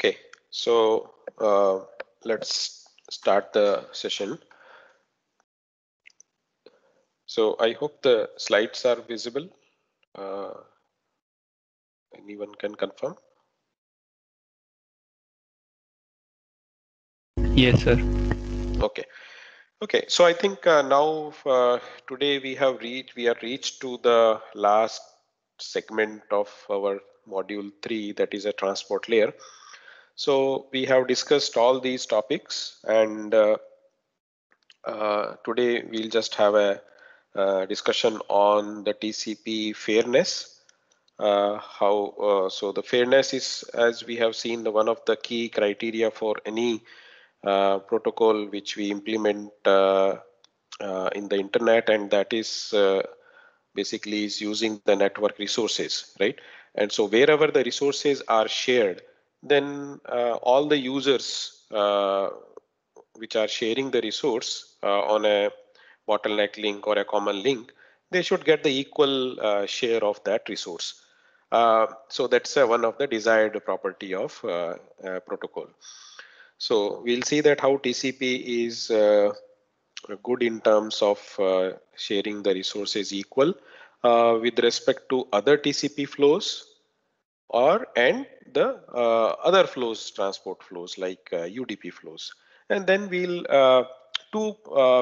Okay, so let's start the session. So I hope the slides are visible. Anyone can confirm? Yes, sir. Okay. Okay. So I think now today we are reached to the last segment of our module 3, that is a transport layer. So we have discussed all these topics, and today we'll just have a discussion on the TCP fairness. So the fairness is, as we have seen, the one of the key criteria for any protocol which we implement in the internet, and that is basically is using the network resources, right? And so wherever the resources are shared, then all the users which are sharing the resource on a bottleneck link or a common link, they should get the equal share of that resource. So that's one of the desired property of protocol. So we'll see that how TCP is good in terms of sharing the resources equal with respect to other TCP flows and the other flows, transport flows like UDP flows. And then we'll two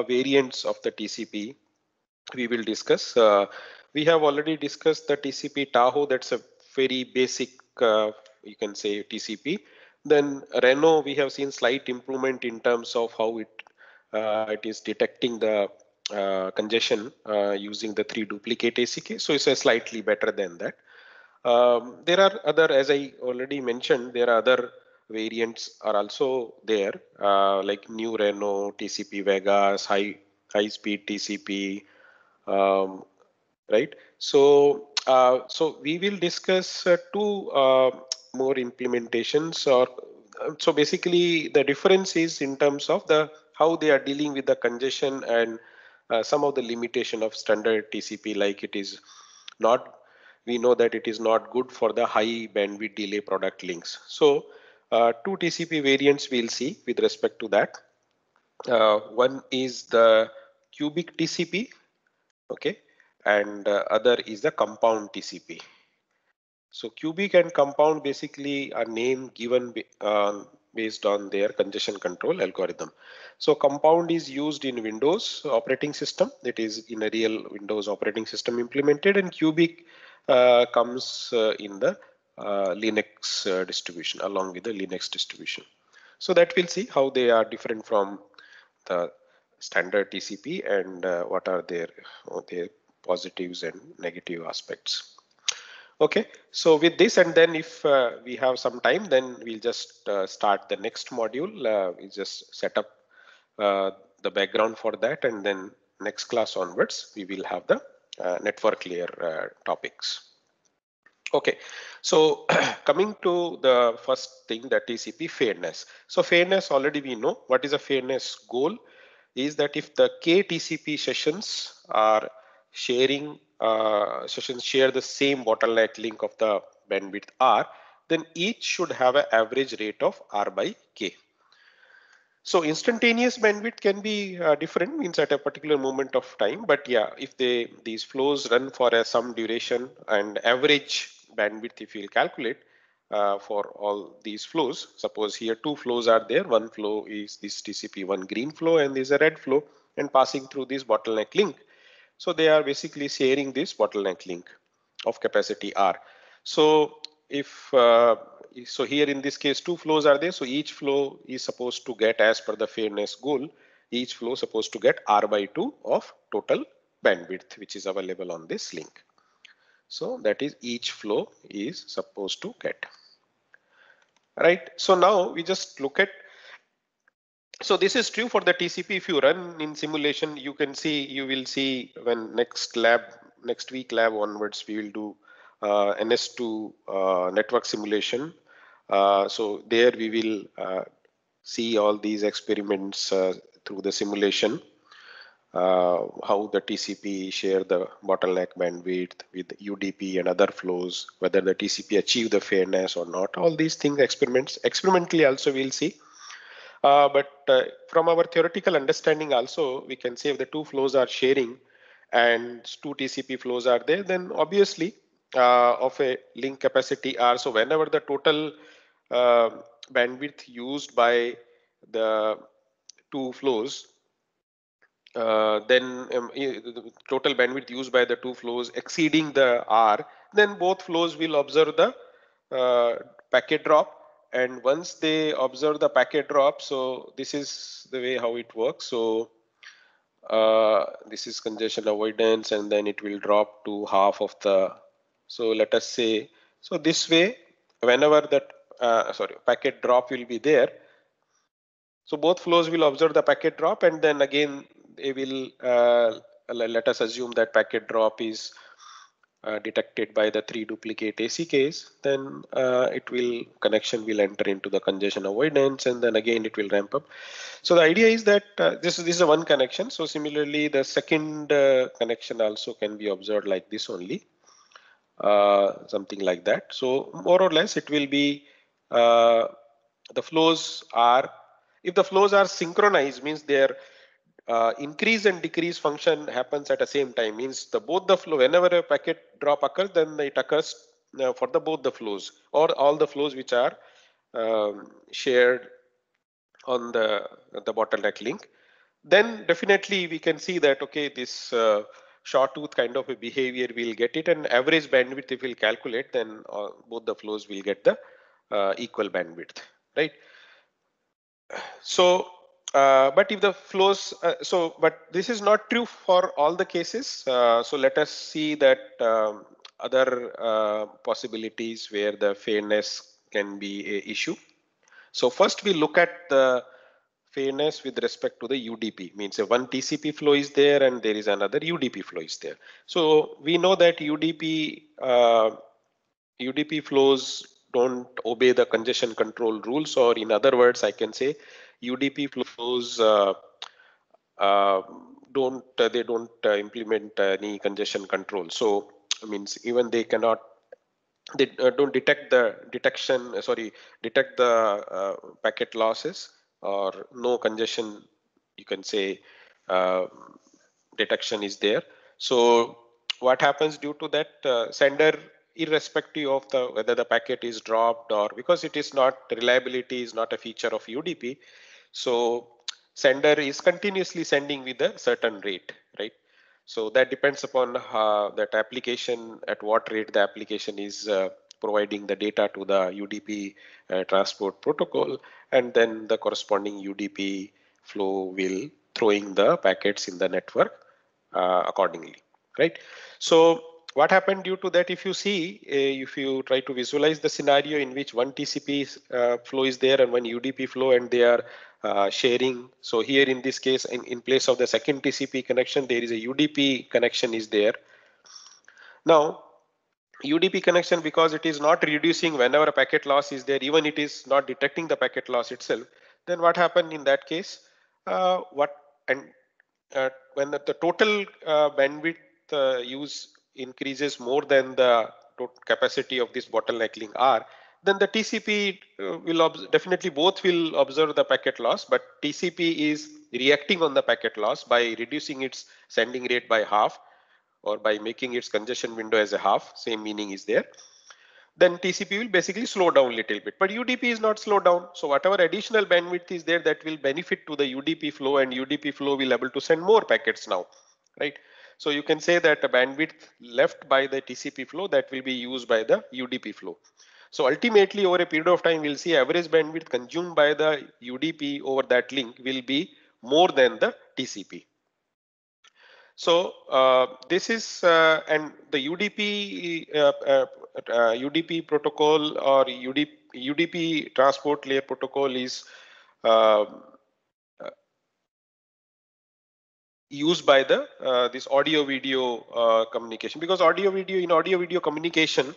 variants of the TCP we will discuss. We have already discussed the TCP Tahoe. That's a very basic, you can say, TCP. Then Reno, we have seen slight improvement in terms of how it is detecting the congestion using the 3 duplicate ACK. So it's a slightly better than that. There are other, as I already mentioned, there are other variants are also there, like New Reno, TCP Vegas, high speed TCP, right? So we will discuss two more implementations. Or so basically, the difference is in terms of the how they are dealing with the congestion and some of the limitation of standard TCP, like it is not. We know that it is not good for the high bandwidth delay product links. So two TCP variants we'll see with respect to that. One is the cubic TCP, okay, and other is the compound TCP. So cubic and compound basically are name given based on their congestion control algorithm. So compound is used in Windows operating system, that is in a real Windows operating system implemented, and cubic comes in the Linux distribution along with the Linux distribution. So that we'll see how they are different from the standard TCP and what are their positives and negative aspects. Okay, so with this, and then if we have some time, then we'll just start the next module. We just set up the background for that, and then next class onwards, we will have the network layer topics. Okay, so coming to the first thing, that TCP fairness. So fairness, already we know what is a fairness goal, is that if the KTCP sessions are sharing sessions share the same bottleneck link of the bandwidth R, then each should have an average rate of R by K. So instantaneous bandwidth can be different, means at a particular moment of time. But yeah, if these flows run for some duration, and average bandwidth, if you'll calculate for all these flows, suppose here two flows are there. One flow is this TCP1 green flow, and there's a red flow, and passing through this bottleneck link. So they are basically sharing this bottleneck link of capacity R. So if so here in this case two flows are there, so each flow is supposed to get, as per the fairness goal, each flow supposed to get R by 2 of total bandwidth which is available on this link. So that is each flow is supposed to get. Right. So now we just look at, so this is true for the TCP. If you run in simulation, you will see when next week lab onwards, we will do NS2 network simulation. So there we will see all these experiments through the simulation. how the TCP share the bottleneck bandwidth with UDP and other flows, whether the TCP achieve the fairness or not. All these things experimentally also we'll see. But from our theoretical understanding also, we can say if the two flows are sharing and two TCP flows are there, then obviously of a link capacity R. So whenever the total bandwidth used by the two flows, then the total bandwidth used by the two flows exceeding the R, then both flows will observe the packet drop. And once they observe the packet drop, so this is the way how it works. So this is congestion avoidance, and then it will drop to half of the. So let us say, so this way, whenever that packet drop will be there, so both flows will observe the packet drop, and then again they will let us assume that packet drop is detected by the 3 duplicate ACKs. Then connection will enter into the congestion avoidance, and then again it will ramp up. So the idea is that this is a one connection. So similarly, the second connection also can be observed like this only, something like that. So more or less, it will be the flows are, if the flows are synchronized, means their increase and decrease function happens at the same time, means both the flow, whenever a packet drop occurs, then it occurs for the both the flows or all the flows which are shared on the bottleneck link. Then definitely we can see that, okay, this sawtooth kind of a behavior will get it, and average bandwidth if we'll calculate, then both the flows will get the equal bandwidth, right? So but if the flows, but this is not true for all the cases. So let us see that other possibilities where the fairness can be a issue. So first we look at the fairness with respect to the UDP, means one TCP flow is there and there is another UDP flow is there. So we know that UDP flows don't obey the congestion control rules, or in other words, I can say UDP flows don't implement any congestion control. So means even they cannot, they don't detect the detect the packet losses, or no congestion, you can say, uh, detection is there. So what happens due to that, sender, irrespective of the whether the packet is dropped, or because it is not, reliability is not a feature of UDP, so sender is continuously sending with a certain rate, right? So that depends upon that application, at what rate the application is providing the data to the UDP transport protocol, and then the corresponding UDP flow will throwing the packets in the network accordingly, right? So what happened due to that, if you see, if you try to visualize the scenario in which one TCP flow is there and one UDP flow, and they are sharing. So here in this case, in place of the second TCP connection, there is a UDP connection is there. Now UDP connection, because it is not reducing whenever a packet loss is there, even it is not detecting the packet loss itself, then what happened in that case, when the total bandwidth use increases more than the capacity of this bottleneck link R, then the TCP will definitely both will observe the packet loss, but TCP is reacting on the packet loss by reducing its sending rate by half, or by making its congestion window as a half, same meaning is there. Then TCP will basically slow down a little bit, but UDP is not slow down. So whatever additional bandwidth is there, that will benefit to the UDP flow, and UDP flow will able to send more packets now, right? So you can say that the bandwidth left by the TCP flow, that will be used by the UDP flow. So ultimately, over a period of time, we'll see average bandwidth consumed by the UDP over that link will be more than the TCP. So this is and the UDP protocol, or UDP transport layer protocol is used by the this audio video communication, because in audio video communication,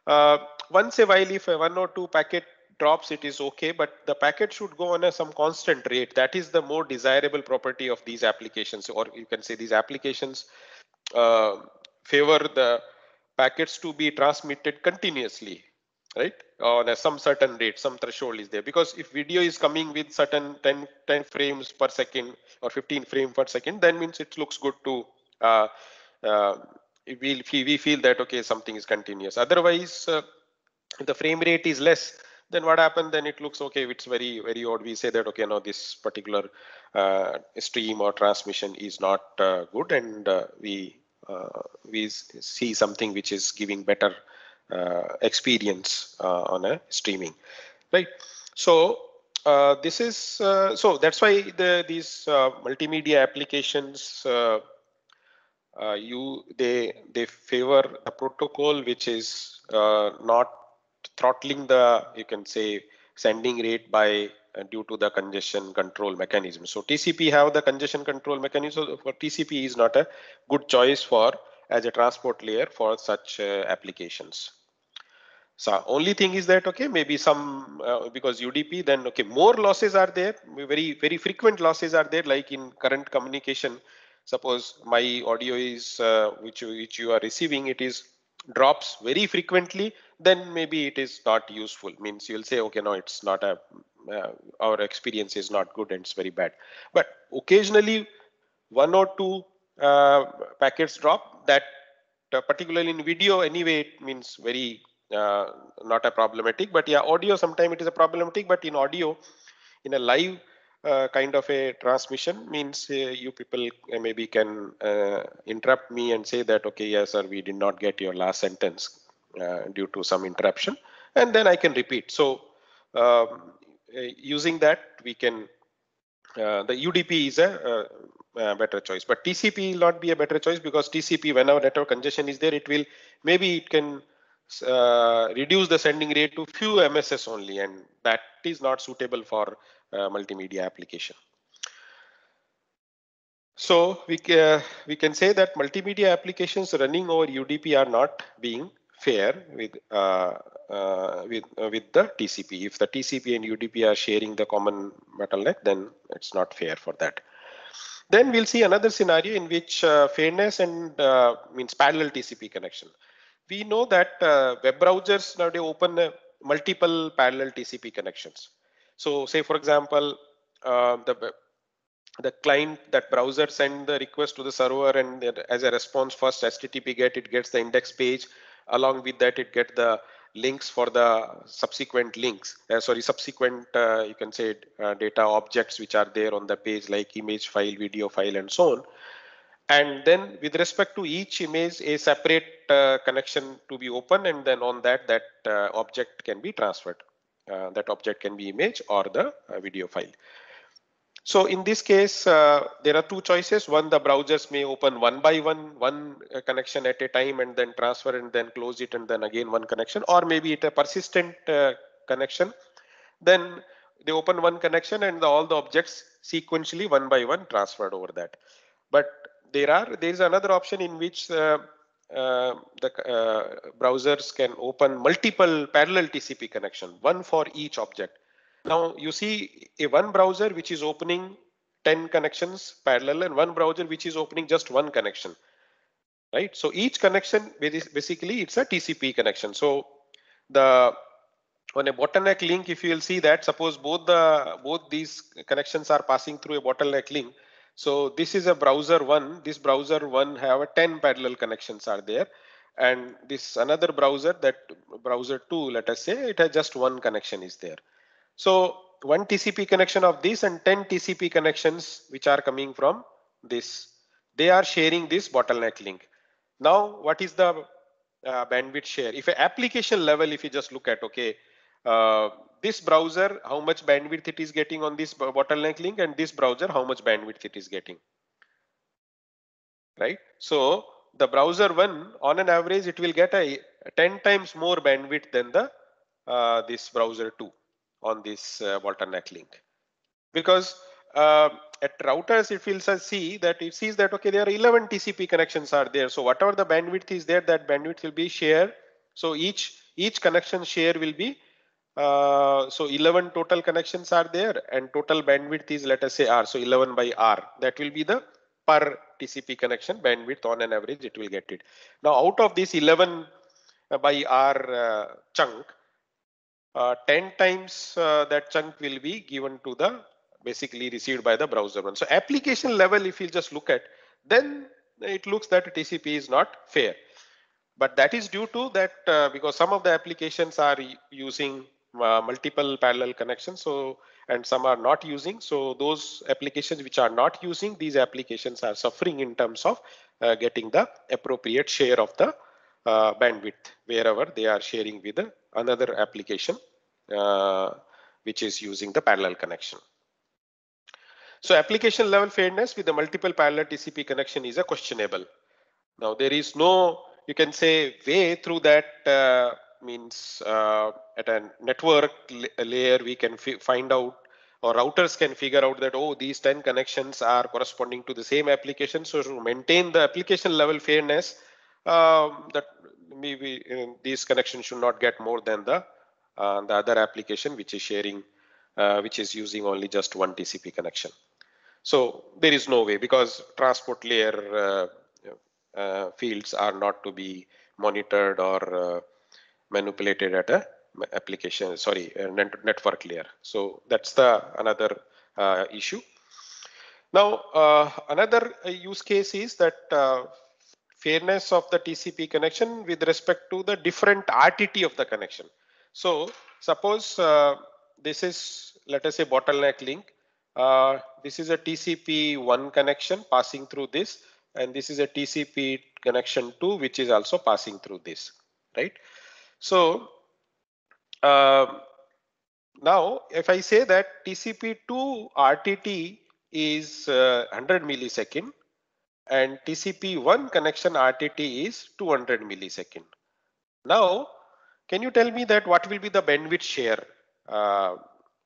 once a while if one or two packet drops, it is okay, but the packet should go on some constant rate. That is the more desirable property of these applications, or you can say these applications favor the packets to be transmitted continuously, right, on some certain rate. Some threshold is there, because if video is coming with certain 10 frames per second or 15 frames per second, then means it looks good to uh, we feel that okay, something is continuous. Otherwise, if the frame rate is less, then what happens? Then it looks okay, it's very odd. We say that okay, no, this particular stream or transmission is not good, and we see something which is giving better experience on a streaming, right? So this is so that's why these multimedia applications they favor a protocol which is not throttling the, you can say, sending rate by due to the congestion control mechanism. So TCP have the congestion control mechanism. So for TCP is not a good choice for as a transport layer for such applications. So only thing is that okay, maybe some because UDP, then okay, more losses are there, very frequent losses are there, like in current communication. Suppose my audio is which you are receiving, it is drops very frequently, then maybe it is not useful. Means you'll say okay, no, it's not a our experience is not good and it's very bad. But occasionally one or two packets drop, that particularly in video anyway, it means very not a problematic. But yeah, audio sometimes it is a problematic, but in audio, in a live kind of a transmission, means you people maybe can interrupt me and say that okay, yes sir, we did not get your last sentence due to some interruption, and then I can repeat. So using that we can the UDP is a better choice, but TCP will not be a better choice, because TCP, whenever network congestion is there, it will maybe it can reduce the sending rate to few MSS only, and that is not suitable for multimedia application. So we can say that multimedia applications running over UDP are not being fair with the TCP. If the TCP and UDP are sharing the common bottleneck, then it's not fair for that. Then we'll see another scenario in which fairness and means parallel TCP connection. We know that web browsers nowadays open multiple parallel TCP connections. So say for example, the client, that browser send the request to the server, and as a response, first HTTP get, it gets the index page. Along with that, it get the links for the subsequent links. Subsequent you can say data objects which are there on the page, like image file, video file, and so on. And then with respect to each image, a separate connection to be open, and then on that object can be transferred. That object can be image or the video file. So in this case, there are two choices. One, the browsers may open one by one connection at a time, and then transfer and then close it, and then again one connection, or maybe it a persistent connection. Then they open one connection and all the objects sequentially one by one transferred over that. But there is another option in which the browsers can open multiple parallel TCP connection, one for each object. Now you see a one browser which is opening 10 connections parallel, and one browser which is opening just one connection, right? So each connection basically it's a TCP connection. So the on a bottleneck link, if you will see that, suppose both these connections are passing through a bottleneck link. So this is a browser one. This browser one have a 10 parallel connections are there, and this another browser, that browser two, let us say, it has just one connection is there. So one TCP connection of this and 10 TCP connections which are coming from this, they are sharing this bottleneck link. Now what is the bandwidth share? If an application level, if you just look at, okay, this browser, how much bandwidth it is getting on this bottleneck link, and this browser, how much bandwidth it is getting, right? So the browser one, on an average, it will get a 10 times more bandwidth than the this browser two on this bottleneck link, because at routers it will see that it sees that okay, there are 11 TCP connections are there. So whatever the bandwidth is there, that bandwidth will be shared. So each connection share will be So 11 total connections are there and total bandwidth is, let us say, R. So 11 by R, that will be the per TCP connection bandwidth. On an average it will get it. Now out of this 11 by R chunk, 10 times that chunk will be given to the basically received by the browser one. So application level, if you just look at, then it looks that TCP is not fair. But that is due to that because some of the applications are using multiple parallel connections, so and some are not using. So those applications which are not using, these applications are suffering in terms of getting the appropriate share of the bandwidth wherever they are sharing with another application which is using the parallel connection. So application level fairness with the multiple parallel TCP connection is a questionable. Now there is no, you can say, way through that means at a network layer we can find out, or routers can figure out that, oh, these 10 connections are corresponding to the same application. So to maintain the application level fairness, that maybe these connections should not get more than the other application which is sharing, which is using only just one TCP connection. So there is no way, because transport layer fields are not to be monitored or manipulated at a application, sorry, network layer. So that's the another issue. Now another use case is that fairness of the TCP connection with respect to the different RTT of the connection. So suppose this is, let us say, bottleneck link. This is a TCP1 connection passing through this, and this is a TCP connection 2 which is also passing through this, right? So now if I say that TCP2 RTT is 100 millisecond and TCP1 connection RTT is 200 millisecond. Now can you tell me that what will be the bandwidth share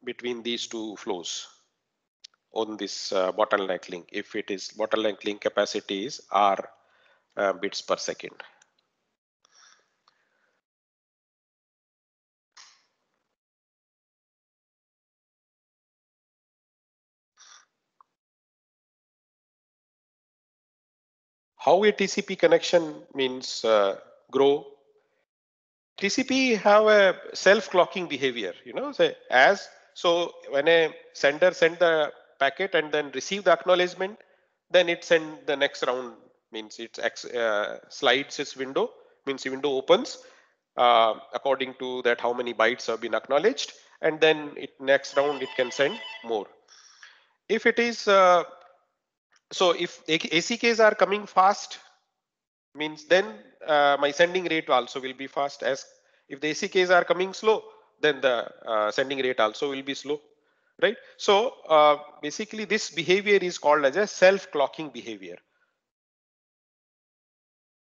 between these two flows on this bottleneck link, if it is bottleneck link capacity is R bits per second? How a TCP connection means grow? TCP have a self-clocking behavior, you know, say so when a sender send the packet and then receive the acknowledgement, then it send the next round, means it slides its window, means the window opens according to that how many bytes have been acknowledged, and then it next round it can send more. If it is so if ACKs are coming fast, means then my sending rate also will be fast. As if the ACKs are coming slow, then the sending rate also will be slow, right? So basically this behavior is called as a self-clocking behavior.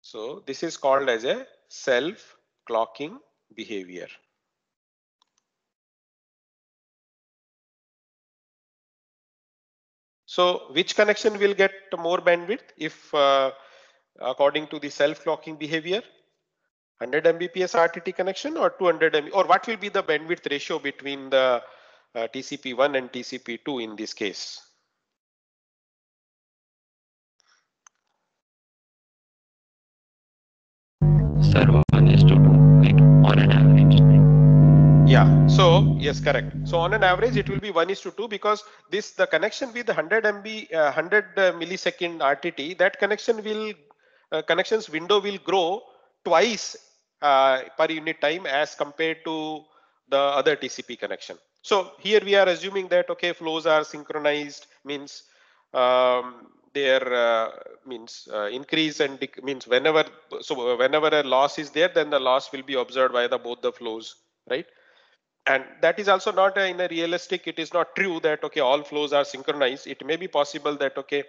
So this is called as a self-clocking behavior. So which connection will get more bandwidth if according to the self-clocking behavior? 100 Mbps RTT connection or 200 Mbps, or what will be the bandwidth ratio between the TCP1 and TCP2 in this case? Sir, 1:2, like on an average. Yeah, so yes, correct. So on an average, it will be 1:2 because the connection with 100 MB, 100 millisecond RTT, that connection will connections window will grow twice per unit time as compared to the other TCP connection. So here we are assuming that okay, flows are synchronized, means their means increase and means whenever a loss is there, then the loss will be observed by the both the flows, right? And that is also not in a realistic, it is not true that okay all flows are synchronized. It may be possible that okay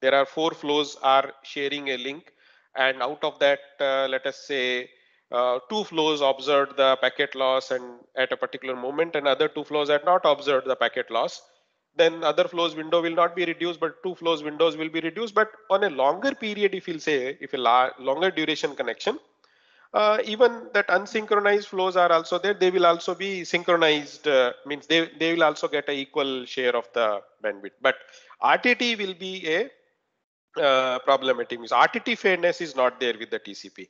there are 4 flows are sharing a link, and out of that let us say 2 flows observed the packet loss and at a particular moment, and other 2 flows had not observed the packet loss. Then other flows window will not be reduced, but 2 flows windows will be reduced. But on a longer period, if you'll say if a longer duration connection, Even that unsynchronized flows are also there. They will also be synchronized, means they will also get a equal share of the bandwidth. But RTT will be a problematic, means RTT fairness is not there with the TCP.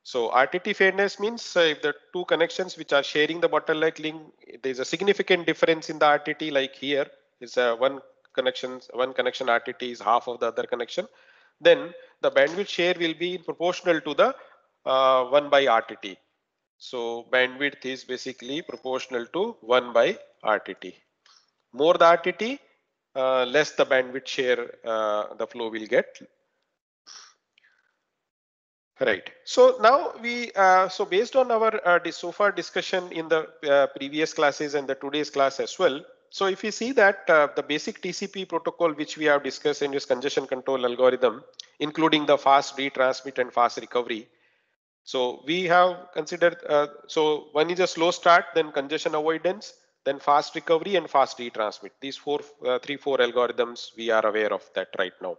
So RTT fairness means if the two connections which are sharing the bottleneck link, there is a significant difference in the RTT. Like here is one connection RTT is half of the other connection. Then the bandwidth share will be proportional to the 1 by RTT. So bandwidth is basically proportional to 1 by RTT. More the RTT, less the bandwidth share the flow will get. Right. So now so based on our so far discussion in the previous classes and the today's class as well. So if you see that the basic TCP protocol which we have discussed in this congestion control algorithm, including the fast retransmit and fast recovery. So we have considered, so one is a slow start, then congestion avoidance, then fast recovery and fast retransmit. These four algorithms we are aware of that right now.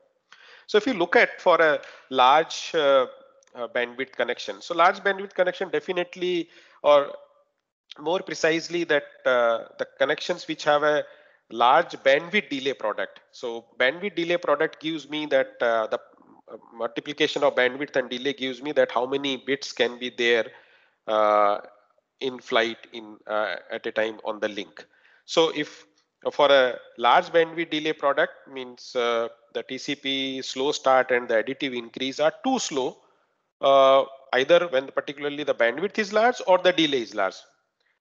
So if you look at for a large bandwidth connection, so large bandwidth connection definitely, or more precisely that the connections which have a large bandwidth delay product. So bandwidth delay product gives me that the multiplication of bandwidth and delay gives me that how many bits can be there in flight at a time on the link. So if for a large bandwidth delay product means the TCP slow start and the additive increase are too slow, either when particularly the bandwidth is large or the delay is large.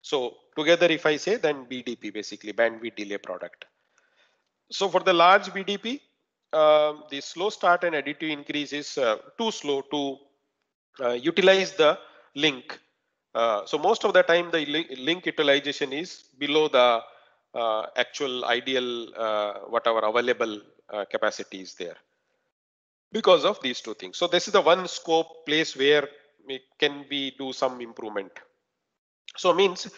So together if I say, then BDP, basically bandwidth delay product. So for the large BDP, the slow start and additive increase is too slow to utilize the link. So most of the time the link utilization is below the actual ideal whatever available capacity is there because of these two things. So this is the one scope place where we can do some improvement. So means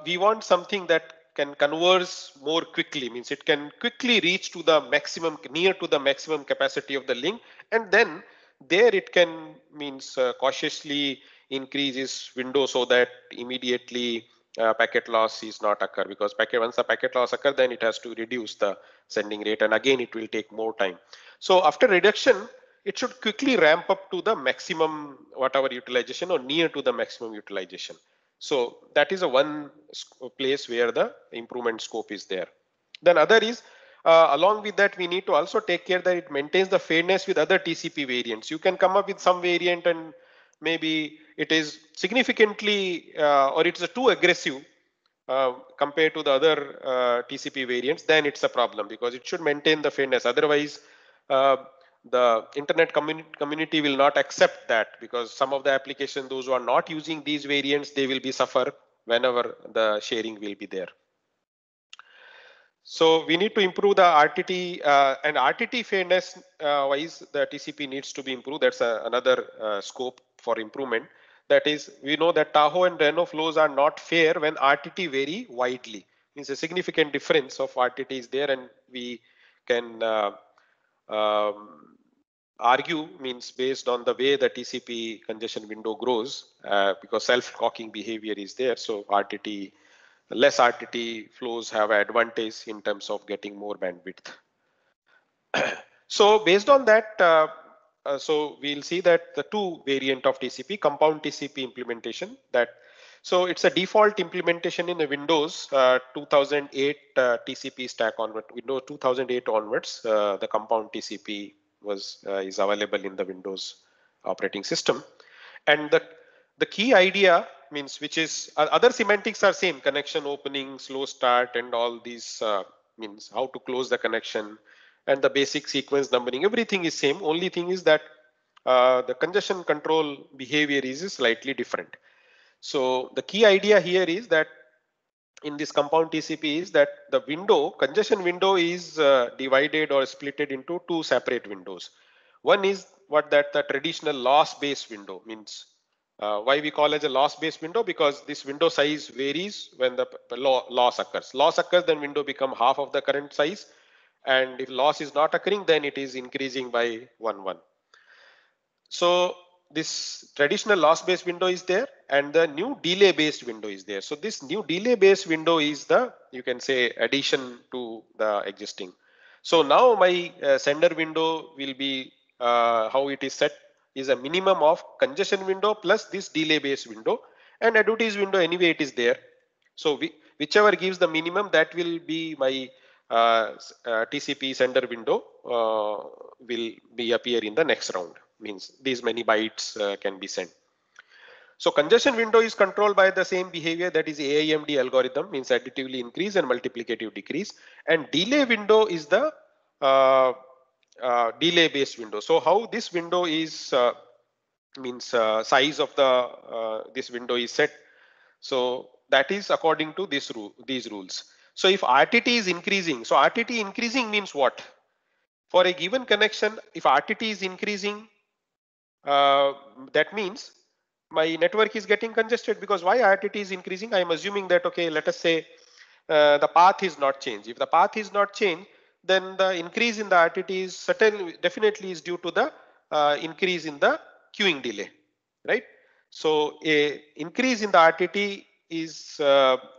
we want something that can converse more quickly, means it can quickly reach to the maximum, near to the maximum capacity of the link, and then there it can means cautiously increase its window so that immediately packet loss is not occur, because once the packet loss occur, then it has to reduce the sending rate, and again it will take more time. So after reduction, it should quickly ramp up to the maximum whatever utilization or near to the maximum utilization. So that is a one place where the improvement scope is there. Then other is along with that we need to also take care that it maintains the fairness with other TCP variants. You can come up with some variant and maybe it is significantly or it's too aggressive compared to the other TCP variants, then it's a problem because it should maintain the fairness. Otherwise, the internet community will not accept that, because some of the applications, those who are not using these variants, they will be suffer whenever the sharing will be there. So we need to improve the RTT and RTT fairness wise, the TCP needs to be improved. That's another scope for improvement. That is, we know that Tahoe and Reno flows are not fair when RTT vary widely. Means a significant difference of RTT is there, and we can argue, means based on the way the TCP congestion window grows, because self-clocking behavior is there. So less RTT flows have an advantage in terms of getting more bandwidth. So based on that, so we'll see that the two variant of TCP, compound TCP implementation, that so it's a default implementation in the Windows 2008 TCP stack onward, Windows 2008 onwards, the compound TCP is available in the Windows operating system. And the key idea means, which is other semantics are same, connection opening, slow start, and all these means how to close the connection, and the basic sequence numbering, everything is same. Only thing is that the congestion control behavior is slightly different. So the key idea here is that in this compound TCP is that the congestion window is divided or splitted into two separate windows. One is the traditional loss-based window, means why we call as a loss-based window, because this window size varies when the loss occurs. Loss occurs, then window become half of the current size, and if loss is not occurring, then it is increasing by 1, 1. So this traditional loss based window is there and the new delay based window is there. So this new delay based window is the, you can say, addition to the existing. So now my sender window will be how it is set is a minimum of congestion window plus this delay based window, and advertise window anyway it is there. So whichever gives the minimum, that will be my TCP sender window will be appear in the next round. Means these many bytes can be sent. So congestion window is controlled by the same behavior, that is AIMD algorithm, means additively increase and multiplicative decrease. And delay window is the delay based window. So how this window is means size of the this window is set. So that is according to this these rules. So if RTT is increasing, so RTT increasing means what? For a given connection, if RTT is increasing, that means my network is getting congested, because why RTT is increasing? I am assuming that, okay, let us say the path is not changed. If the path is not changed, then the increase in the RTT is certainly definitely is due to the increase in the queuing delay, right? So a increase in the RTT is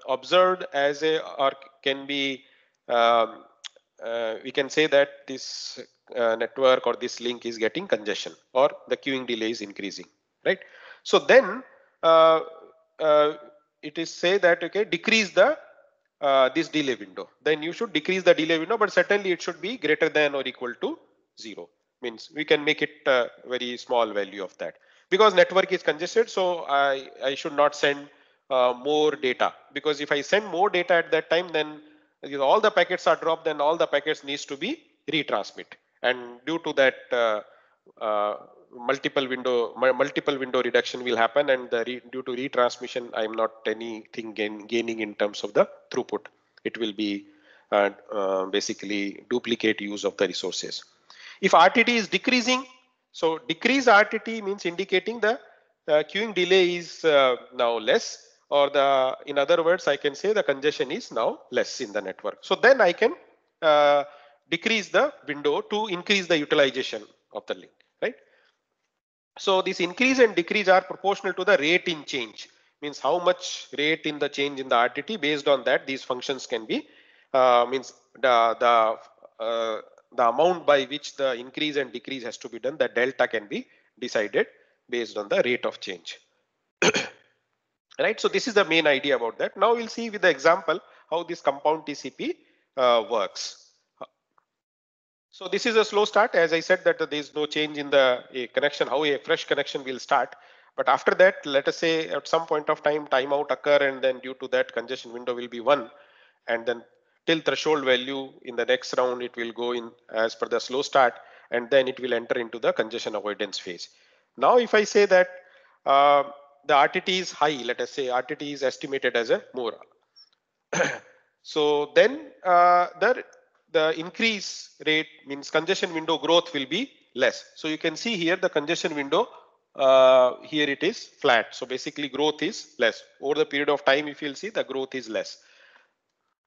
observed as a, or can be we can say that this network or this link is getting congestion or the queuing delay is increasing, right? So then it is say that, okay, decrease the this delay window. Then you should decrease the delay window, but certainly it should be greater than or equal to 0. Means we can make it a very small value of that, because network is congested. So I should not send more data, because if I send more data at that time, then all the packets are dropped, then all the packets needs to be retransmit, and due to that multiple window reduction will happen, and due to retransmission I am not anything gaining in terms of the throughput. It will be basically duplicate use of the resources. If RTT is decreasing, so decrease RTT means indicating the queuing delay is now less, or the, in other words, I can say the congestion is now less in the network. So then I can decrease the window to increase the utilization of the link, right? So this increase and decrease are proportional to the rate in change, means how much rate in the change in the RTT. Based on that, these functions can be means the amount by which the increase and decrease has to be done, the delta can be decided based on the rate of change. Right, so this is the main idea about that. Now we'll see with the example how this compound TCP works. So this is a slow start. As I said that there is no change in the connection, how a fresh connection will start. But after that, let us say at some point of time, timeout occur, and then due to that congestion window will be 1, and then till threshold value in the next round it will go in as per the slow start, and then it will enter into the congestion avoidance phase. Now if I say that the RTT is high, let us say RTT is estimated as a more. So then the increase rate means congestion window growth will be less. So you can see here the congestion window here it is flat. So basically growth is less over the period of time. If you'll see, the growth is less.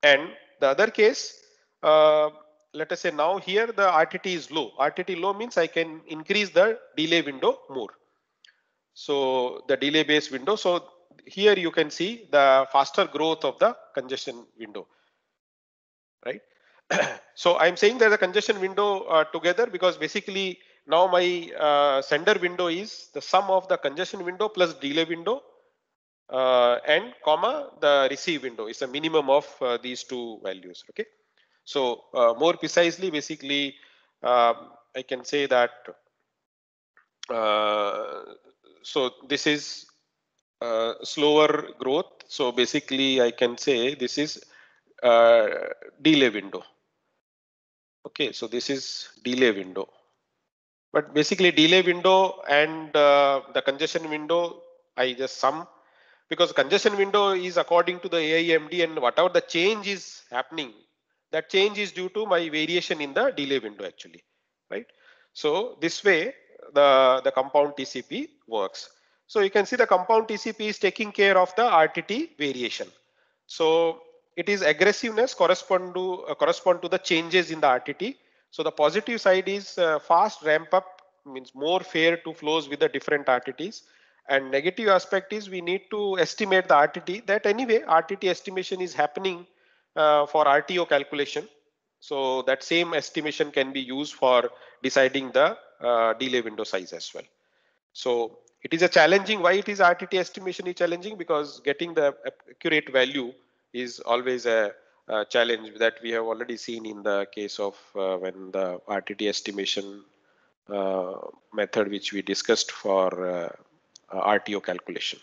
And the other case, let us say now here the RTT is low. RTT low means I can increase the delay window more. So the delay based window. So here you can see the faster growth of the congestion window, right? So I'm saying there's a congestion window together, because basically now my sender window is the sum of the congestion window plus delay window and comma the receive window is a minimum of these two values. Okay. So more precisely, basically I can say that so this is slower growth. So basically I can say this is delay window. Okay, so this is delay window. But basically delay window and the congestion window, I just sum, because congestion window is according to the AIMD, and whatever the change is happening, that change is due to my variation in the delay window actually, right? So this way the compound TCP works. So you can see the compound TCP is taking care of the RTT variation. So it is aggressiveness correspond to the changes in the RTT. So the positive side is fast ramp up means more fair to flows with the different RTTs. And negative aspect is we need to estimate the RTT. That anyway, RTT estimation is happening for RTO calculation. So that same estimation can be used for deciding the delay window size as well. So it is a challenging. Why it is RTT estimation is challenging? Because getting the accurate value is always a challenge that we have already seen in the case of when the RTT estimation method which we discussed for RTO calculation.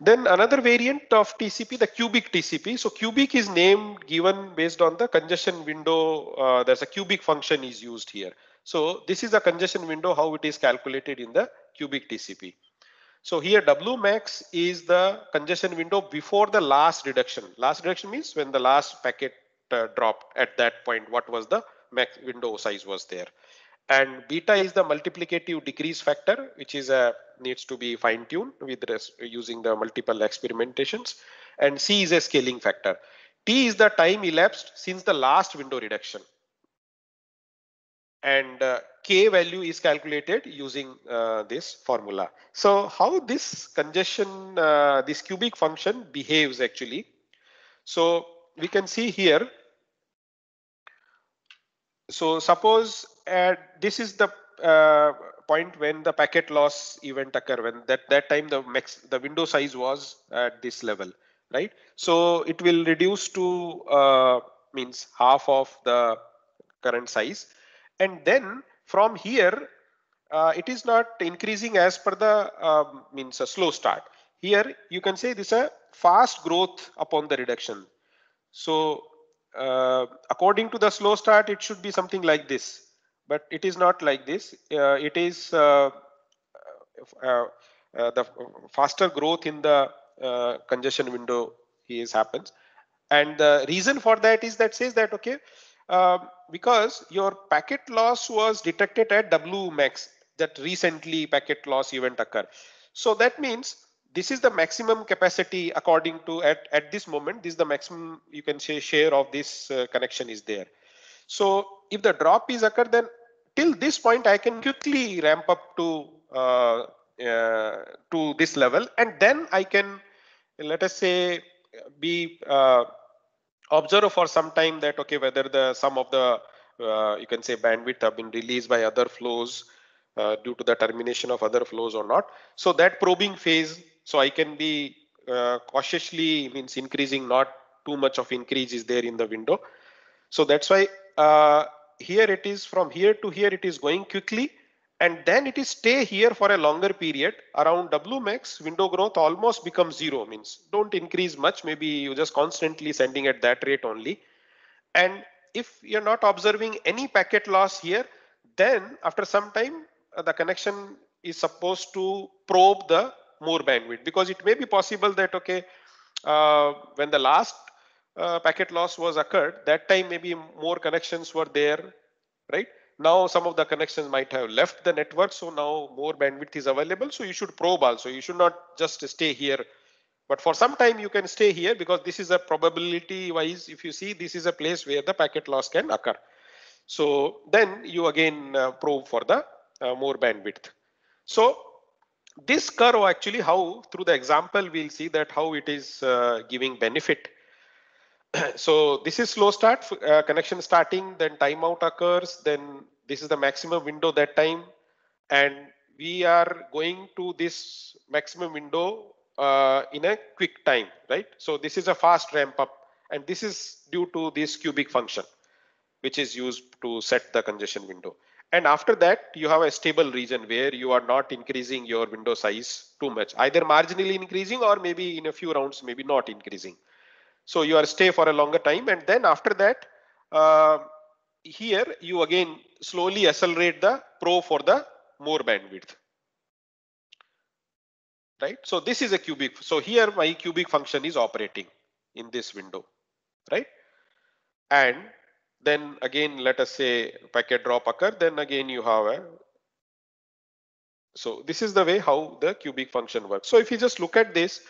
Then another variant of TCP, the cubic TCP. So cubic is named given based on the congestion window. There's a cubic function is used here. So this is a congestion window, how it is calculated in the cubic TCP. So here W max is the congestion window before the last reduction. Last reduction means when the last packet dropped at that point, what was the max window size was there. And beta is the multiplicative decrease factor, which is needs to be fine tuned with using the multiple experimentations. And C is a scaling factor. T is the time elapsed since the last window reduction. And K value is calculated using this formula. So how this congestion, this cubic function behaves actually. So we can see here. So suppose this is the point when the packet loss event occur, when that time the window size was at this level, right? So it will reduce to means half of the current size, and then from here it is not increasing as per the means a slow start. Here you can say this is a fast growth upon the reduction. So according to the slow start, it should be something like this, but it is not like this. It is the faster growth in the congestion window happens, and the reason for that is that says that okay, because your packet loss was detected at W max, that recently packet loss event occur. So that means this is the maximum capacity according to at this moment. This is the maximum, you can say, share of this connection is there. So if the drop is occur, then till this point I can quickly ramp up to this level, and then I can, let us say, be observe for some time that okay, whether the some of the you can say bandwidth have been released by other flows due to the termination of other flows or not. So that probing phase, so I can be cautiously means increasing, not too much of increase is there in the window. So that's why here it is, from here to here it is going quickly, and then it is stay here for a longer period around W max. Window growth almost becomes zero, means don't increase much, maybe you just constantly sending at that rate only. And if you're not observing any packet loss here, then after some time the connection is supposed to probe the more bandwidth, because it may be possible that okay, when the last packet loss was occurred, that time maybe more connections were there, right? Now some of the connections might have left the network, so now more bandwidth is available, so you should probe also. You should not just stay here, but for some time you can stay here, because this is a probability wise, if you see, this is a place where the packet loss can occur. So then you again probe for the more bandwidth. So this curve actually, how through the example we'll see that how it is giving benefit. So this is slow start, connection starting, then timeout occurs, then this is the maximum window that time, and we are going to this maximum window in a quick time, right? So this is a fast ramp up, and this is due to this cubic function which is used to set the congestion window. And after that you have a stable region where you are not increasing your window size too much, either marginally increasing or maybe in a few rounds maybe not increasing. So you are stay for a longer time, and then after that here you again slowly accelerate the probe for the more bandwidth, right? So this is a cubic. So here my cubic function is operating in this window, right? And then again, let us say packet drop occur, then again you have a, so this is the way how the cubic function works. So if you just look at this,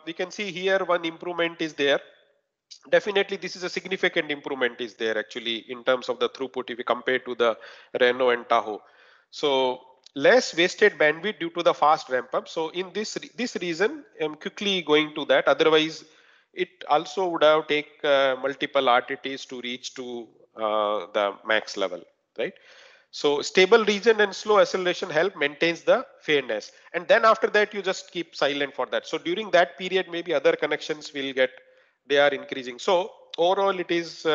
we can see here one improvement is there. definitely this is a significant improvement is there actually in terms of the throughput if we compare to the Reno and Tahoe. So less wasted bandwidth due to the fast ramp up. So in this reason, I'm quickly going to that. Otherwise, it also would have take multiple RTTs to reach to the max level, right? So stable region and slow acceleration help maintains the fairness. And then after that, you just keep silent for that. So during that period, maybe other connections will get, they are increasing. So overall, it is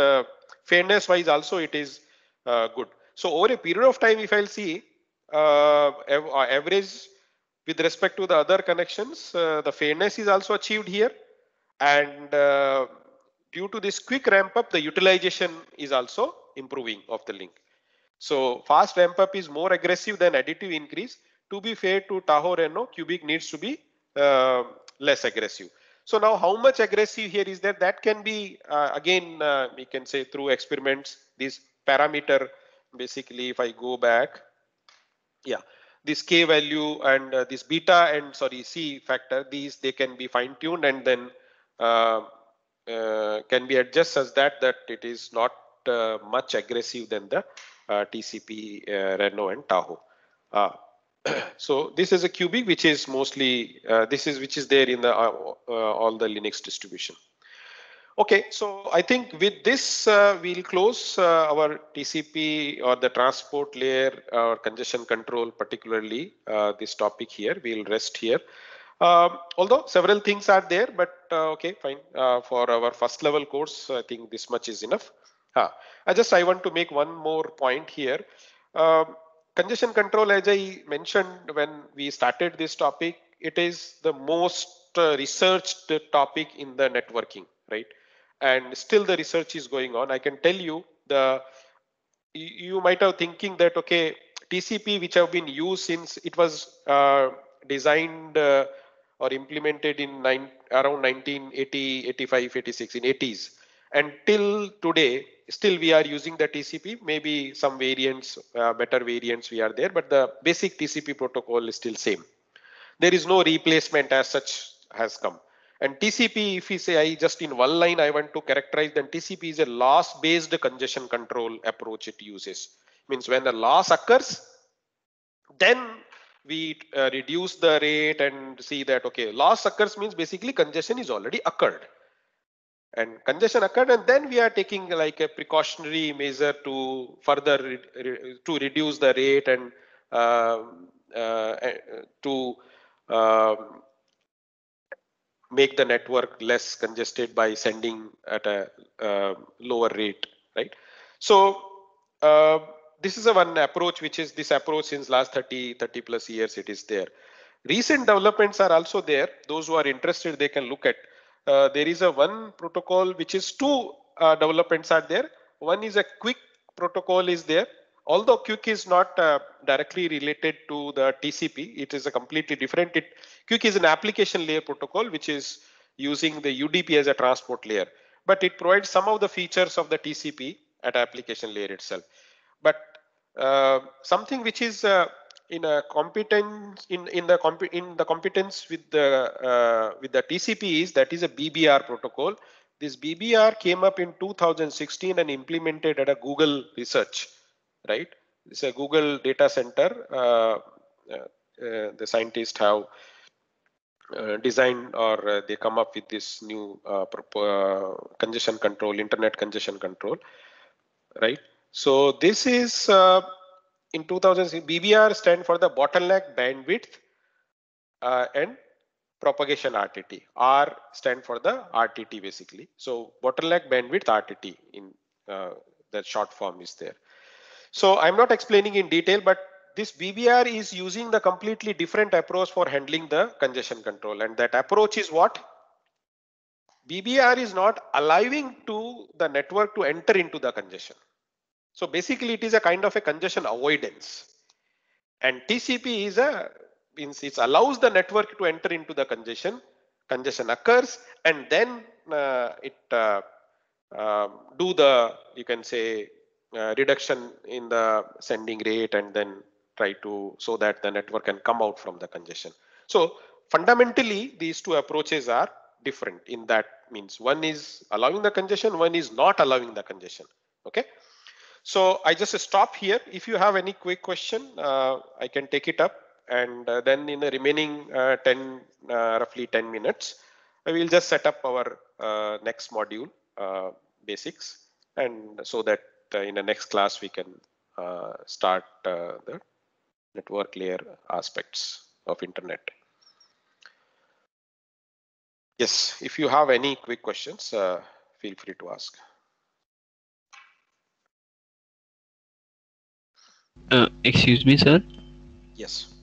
fairness wise also it is good. So over a period of time, if I'll see average with respect to the other connections, the fairness is also achieved here. And due to this quick ramp up, the utilization is also improving of the link. So fast ramp up is more aggressive than additive increase. To be fair to Tahoe Reno, cubic needs to be less aggressive. So now how much aggressive here is that can be again we can say through experiments. This parameter basically if I go back, yeah, this k value and this beta and sorry C factor, these they can be fine tuned and then uh, can be adjusted as that it is not much aggressive than the TCP Reno and Tahoe. So this is a cubic which is mostly which is there in the all the Linux distribution. Okay, so I think with this we'll close our TCP or the transport layer or congestion control, particularly this topic here. We'll rest here. Although several things are there, but okay, fine. For our first level course, I think this much is enough. I want to make one more point here. Congestion control, as I mentioned when we started this topic, it is the most researched topic in the networking, right? And still the research is going on. I can tell you you might have thinking that okay, TCP which have been used since it was designed or implemented in around 1980, 85, 86 in 80s, and till today still we are using the TCP. Maybe some variants, better variants we are there, but the basic TCP protocol is still same. There is no replacement as such has come. And TCP, if we say I just in one line I want to characterize, then TCP is a loss-based congestion control approach it uses. Means when the loss occurs, then we reduce the rate and see that okay, loss occurs means basically congestion is already occurred. And congestion occurred, and then we are taking like a precautionary measure to further to reduce the rate and to make the network less congested by sending at a lower rate, right? So this is a one approach, which is this approach since last 30 plus years it is there. Recent developments are also there. Those who are interested, they can look at. There is a one protocol which is two developments are there. One is a quick protocol is there. Although QUIC is not directly related to the TCP, it is a completely different. QUIC is an application layer protocol which is using the UDP as a transport layer, but it provides some of the features of the TCP at application layer itself. But something which is in a competence in the competence with the TCP is that is a BBR protocol. This BBR came up in 2016 and implemented at a Google research, right? It's a Google data center. The scientists have designed or they come up with this new congestion control, internet congestion control, right? So this is in 2000, BBR stand for the bottleneck bandwidth and propagation RTT. R stand for the RTT basically. So bottleneck bandwidth RTT in the short form is there. So I'm not explaining in detail, but this BBR is using the completely different approach for handling the congestion control, and that approach is what? BBR is not allowing to the network to enter into the congestion. So basically it is a kind of a congestion avoidance, and TCP is means it allows the network to enter into the congestion occurs, and then it do the, you can say, reduction in the sending rate and then try to so that the network can come out from the congestion. So fundamentally these two approaches are different in that means one is allowing the congestion, one is not allowing the congestion. Okay. So I just stop here. If you have any quick question, I can take it up, and then in the remaining roughly 10 minutes, I will just set up our next module, basics, and so that in the next class we can start the network layer aspects of internet. Yes, if you have any quick questions, feel free to ask. Excuse me, sir. Yes.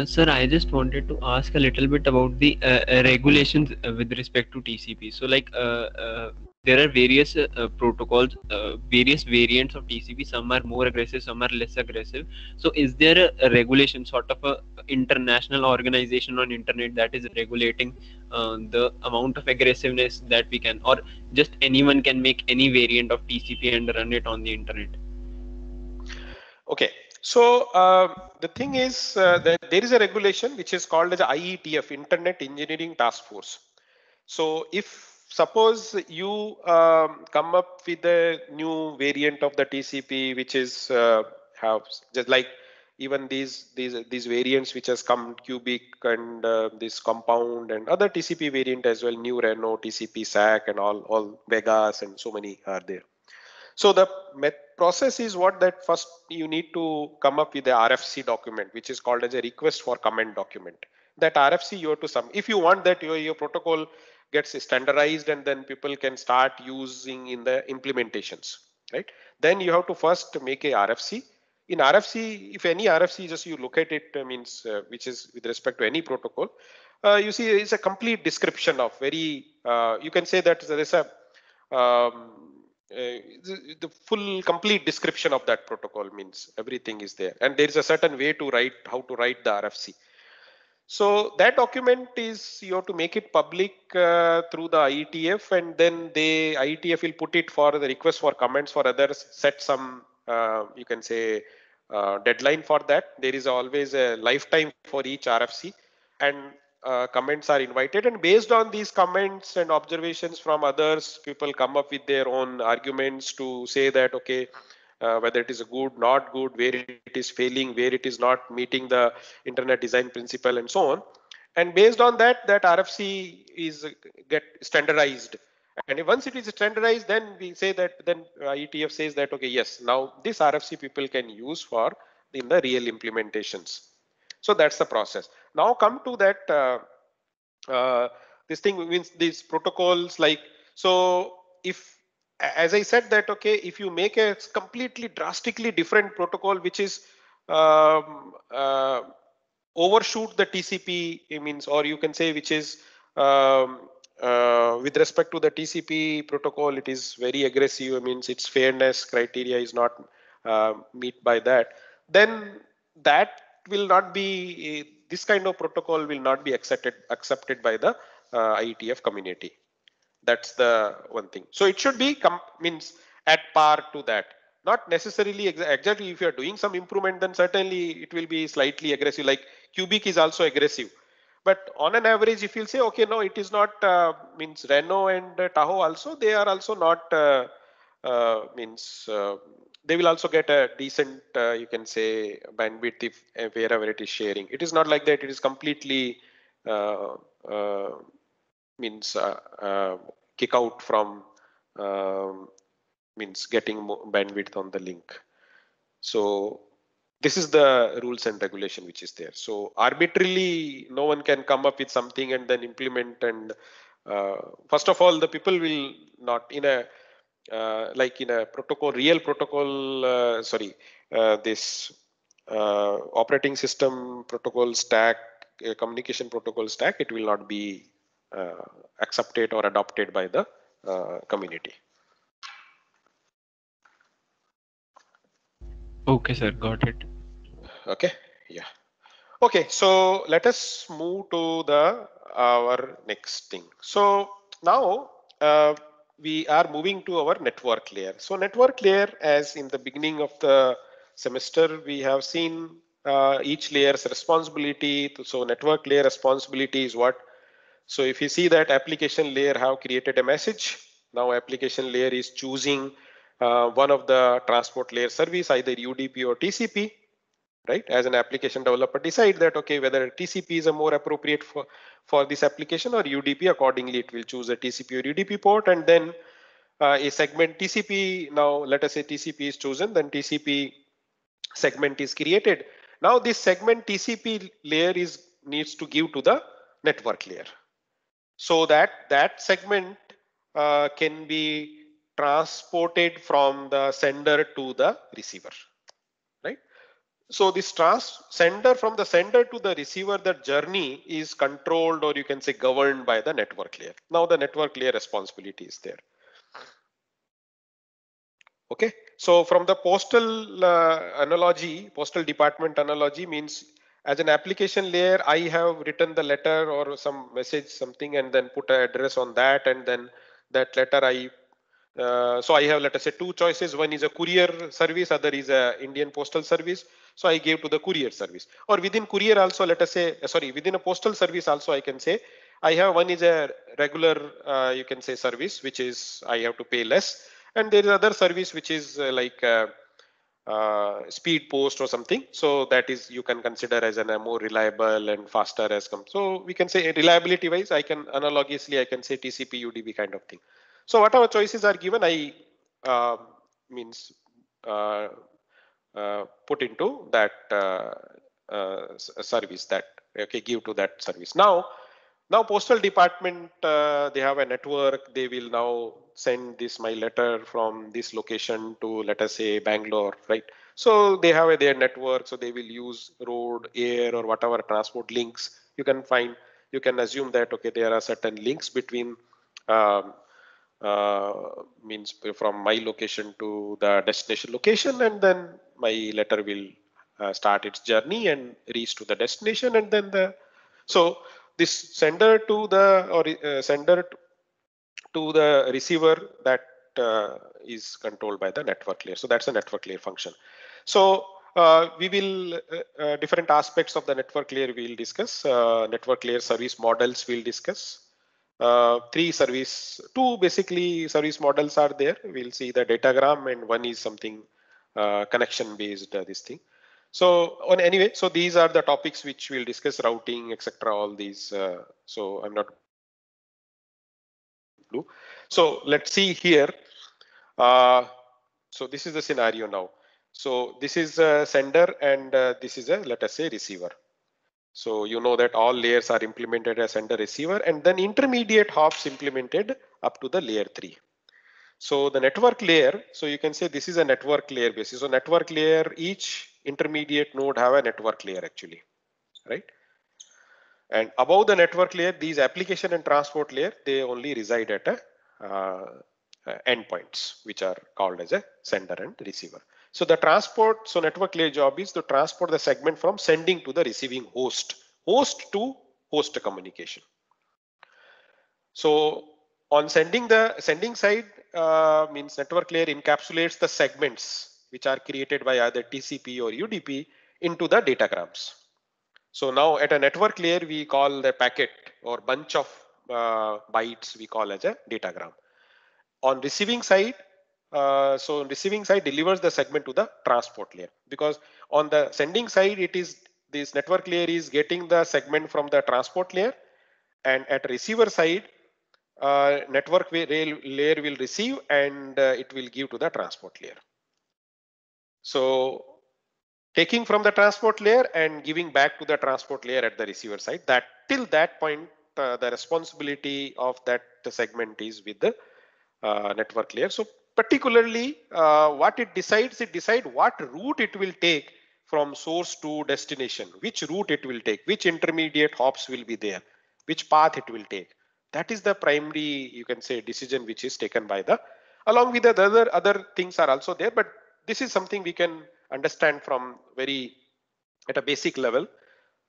Sir, I just wanted to ask a little bit about the regulations with respect to TCP. So, like, there are various protocols, various variants of TCP. Some are more aggressive, some are less aggressive. So, is there a regulation, sort of a international organization on internet that is regulating the amount of aggressiveness that we can, or just anyone can make any variant of TCP and run it on the internet? Okay, so the thing is that there is a regulation which is called as IETF, Internet Engineering Task Force. So if suppose you come up with a new variant of the TCP, which is have just like even these variants which has come cubic and this compound and other TCP variant as well, new Reno, TCP SAC and all Vegas and so many are there. So the process is what that first you need to come up with a RFC document, which is called as a request for comment document. That RFC you have to if you want that your protocol gets standardized and then people can start using in the implementations, right? Then you have to first make a RFC. In RFC, if any RFC, just you look at it, means which is with respect to any protocol, you see it's a complete description of very, you can say that there is a the full complete description of that protocol, means everything is there, and there is a certain way to write how to write the RFC. So that document is you have to make it public through the IETF, and then the IETF will put it for the request for comments for others, set some you can say deadline for that. There is always a lifetime for each RFC, and comments are invited, and based on these comments and observations from others, people come up with their own arguments to say that okay, whether it is good, not good, where it is failing, where it is not meeting the internet design principle and so on. And based on that, that RFC is get standardized. And once it is standardized, then we say that then IETF says that, okay, yes, now this RFC people can use for in the real implementations. So that's the process. Now come to that, this thing means these protocols like, so if, as I said that, okay, if you make a completely drastically different protocol, which is overshoot the TCP, it means, or you can say which is with respect to the TCP protocol, it is very aggressive. It means its fairness criteria is not meet by that. Then that will not be, this kind of protocol will not be accepted by the IETF community. That's the one thing. So it should be means at par to that. Not necessarily exactly if you are doing some improvement, then certainly it will be slightly aggressive. Like Cubic is also aggressive. But on an average, if you'll say, okay, no, it is not, means Reno and Tahoe also, they are also not, means they will also get a decent, you can say, bandwidth if wherever it is sharing. It is not like that. It is completely means kick out from means getting more bandwidth on the link. So this is the rules and regulation which is there. So arbitrarily, no one can come up with something and then implement. And first of all, the people will not in a like in a protocol, real protocol, this operating system protocol stack, communication protocol stack, it will not be accepted or adopted by the community. Okay, sir, got it. Okay, yeah. Okay, so let us move to the our next thing. So now we are moving to our network layer. So network layer, as in the beginning of the semester, we have seen each layer's responsibility. So network layer responsibility is what? So if you see that application layer have created a message, now application layer is choosing one of the transport layer service, either UDP or TCP, right? As an application developer, decide that, okay, whether TCP is a more appropriate for this application, or UDP. Accordingly, it will choose a TCP or UDP port, and then a segment TCP. Now, let us say TCP is chosen, then TCP segment is created. Now, this segment TCP layer needs to give to the network layer, so that that segment can be transported from the sender to the receiver, right? So this sender, from the sender to the receiver, the journey is controlled, or you can say governed, by the network layer. Now the network layer responsibility is there. Okay, so from the postal analogy, postal department analogy means, as an application layer, I have written the letter or some message, something, and then put an address on that, and then that letter so I have, let us say, two choices. One is a courier service, other is a Indian postal service. So I gave to the courier service. Or within courier also, let us say, within a postal service also, I can say I have, one is a regular, you can say, service, which is I have to pay less, and there is other service which is like speed post or something. So that is, you can consider as a more reliable and faster as come. So we can say, reliability wise, I can analogously I can say TCP UDP kind of thing. So whatever choices are given, I means put into that service, that, okay, give to that service. Now postal department, they have a network. They will now send this my letter from this location to, let us say, Bangalore, right? So they have their network. So they will use road, air, or whatever transport links you can find. You can assume that, okay, there are certain links between um, means from my location to the destination location, and then my letter will start its journey and reach to the destination, and then so this sender to the, or sender to the receiver, that is controlled by the network layer. So that's a network layer function. So we will different aspects of the network layer we will discuss. Network layer service models we'll discuss. Two basically service models are there. We'll see the datagram, and one is something connection based, this thing. So anyway, so these are the topics which we'll discuss: routing, etc. All these. So I'm not blue. So let's see here. So this is the scenario now. So this is a sender, and this is a, let us say, receiver. So you know that all layers are implemented as sender receiver, and then intermediate hops implemented up to the layer 3. So the network layer, so you can say this is a network layer basis. So network layer, each intermediate node have a network layer actually, right? And above the network layer, these application and transport layer, they only reside at a endpoints, which are called as a sender and receiver. So the transport, so network layer job is to transport the segment from sending to the receiving host to host communication. So on sending side, means network layer encapsulates the segments which are created by either TCP or UDP into the datagrams. So now at a network layer, we call the packet or bunch of bytes we call as a datagram. On receiving side, so receiving side delivers the segment to the transport layer, because on the sending side, it is this network layer is getting the segment from the transport layer, and at receiver side, network layer will receive, and it will give to the transport layer. So taking from the transport layer and giving back to the transport layer at the receiver side, that till that point, the responsibility of that segment is with the network layer. So particularly what it decides what route it will take from source to destination, which route it will take, which intermediate hops will be there, which path it will take. That is the primary, you can say, decision which is taken by the, along with the other things are also there, but this is something we can understand from very at a basic level.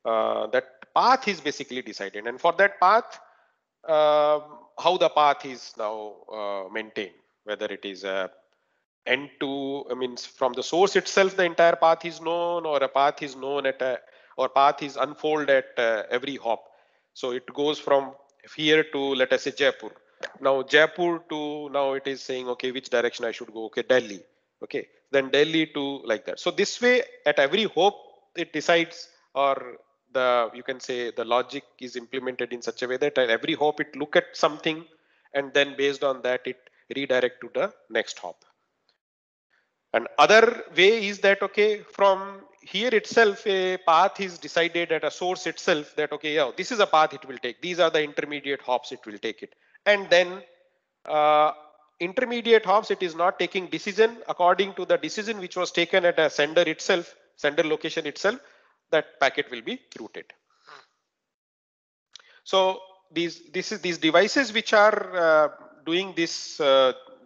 That path is basically decided, and for that path, how the path is now maintained, whether it is a end to, I mean, from the source itself, the entire path is known, or a path is known or path is unfolded at every hop. So it goes from here to, let us say, Jaipur. Now Jaipur to, now it is saying, okay, which direction I should go? Okay, Delhi. Okay, then Delhi to, like that. So this way, at every hop, it decides, or the, you can say, the logic is implemented in such a way that at every hop it look at something, and then based on that it redirect to the next hop. And other way is that, okay, from here itself a path is decided at a source itself, that okay, yeah, this is a path it will take, these are the intermediate hops it will take it, and then intermediate hops, it is not taking decision according to the decision which was taken at a sender itself, sender location itself, that packet will be routed. So these devices which are doing this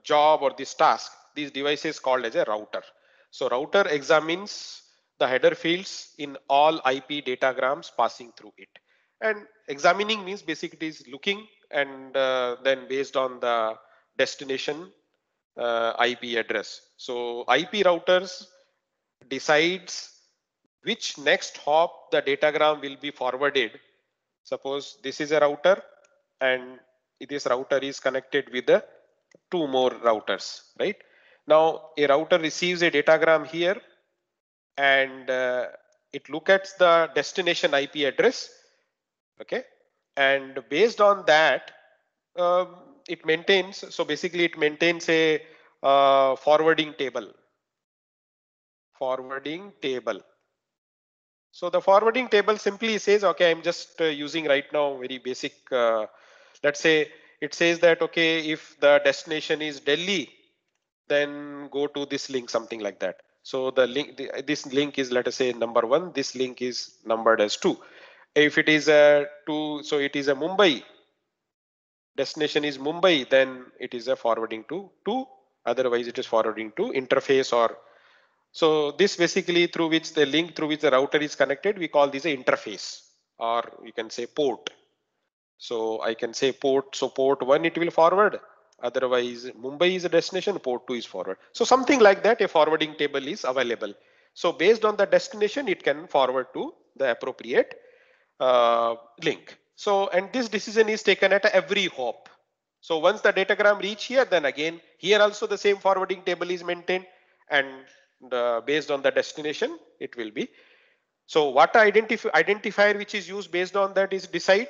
job or this task, these devices called as a router. So router examines the header fields in all IP datagrams passing through it. And examining means basically is looking, and then based on the destination IP address. So IP routers decides which next hop the datagram will be forwarded. Suppose this is a router, and this router is connected with the two more routers, right? Now a router receives a datagram here, and it looks at the destination IP address, okay, and based on that it maintains, so basically it maintains a forwarding table. So the forwarding table simply says, okay, I'm just using right now very basic, let's say it says that, okay, if the destination is Delhi, then go to this link, something like that. So the link, this link is, let us say, number 1, this link is numbered as 2. If it is a 2, so it is a Mumbai, destination is Mumbai, then it is a forwarding to 2, otherwise it is forwarding to interface. Or so this basically through which the link through which the router is connected, we call this a interface, or you can say port. So I can say port, so port 1 it will forward, otherwise Mumbai is a destination, port 2 is forward. So something like that, a forwarding table is available. So based on the destination, it can forward to the appropriate link. So, and this decision is taken at every hop. So once the datagram reach here, then again here also the same forwarding table is maintained, and based on the destination it will be. So what identifier which is used based on that is decide,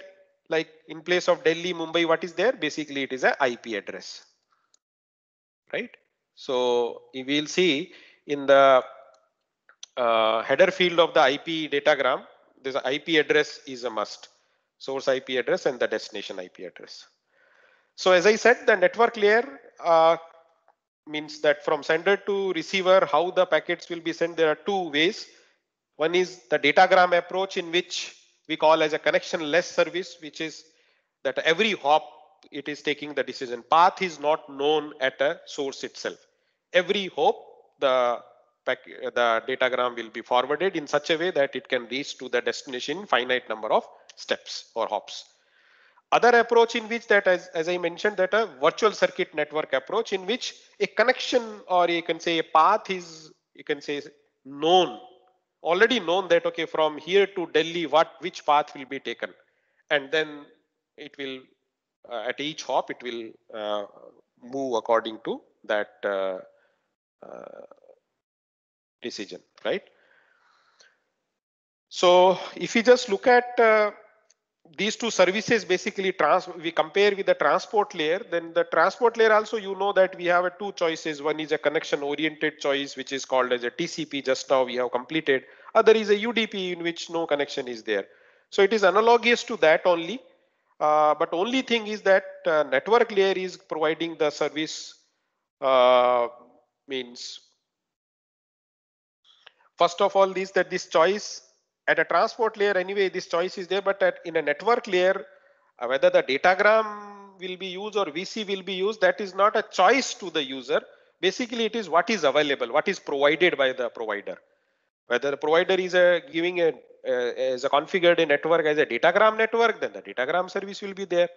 like in place of Delhi, Mumbai, what is there? Basically it is a IP address, right? So we will see in the header field of the IP datagram, this IP address is a must, source IP address and the destination IP address. So as I said, the network layer means that from sender to receiver, how the packets will be sent, there are two ways. One is the datagram approach, in which we call as a connectionless service, which is that every hop it is taking the decision. Path is not known at a source itself. Every hop, the datagram will be forwarded in such a way that it can reach to the destination in finite number of steps or hops. Other approach in which that, as I mentioned, that a virtual circuit network approach, in which a connection, or you can say a path is, you can say, known, already known, that okay, from here to Delhi, which path will be taken, and then it will at each hop it will move according to that decision, right? So if you just look at these two services, basically we compare with the transport layer, then the transport layer also, you know that we have two choices. One is a connection oriented choice, which is called as a TCP, just now we have completed. Other is a UDP, in which no connection is there. So it is analogous to that only, but only thing is that network layer is providing the service, means first of all this choice at a transport layer, anyway this choice is there, but in a network layer, whether the datagram will be used or VC will be used, that is not a choice to the user. Basically it is what is available, what is provided by the provider. Whether the provider is giving as a configured a network as a datagram network, then the datagram service will be there.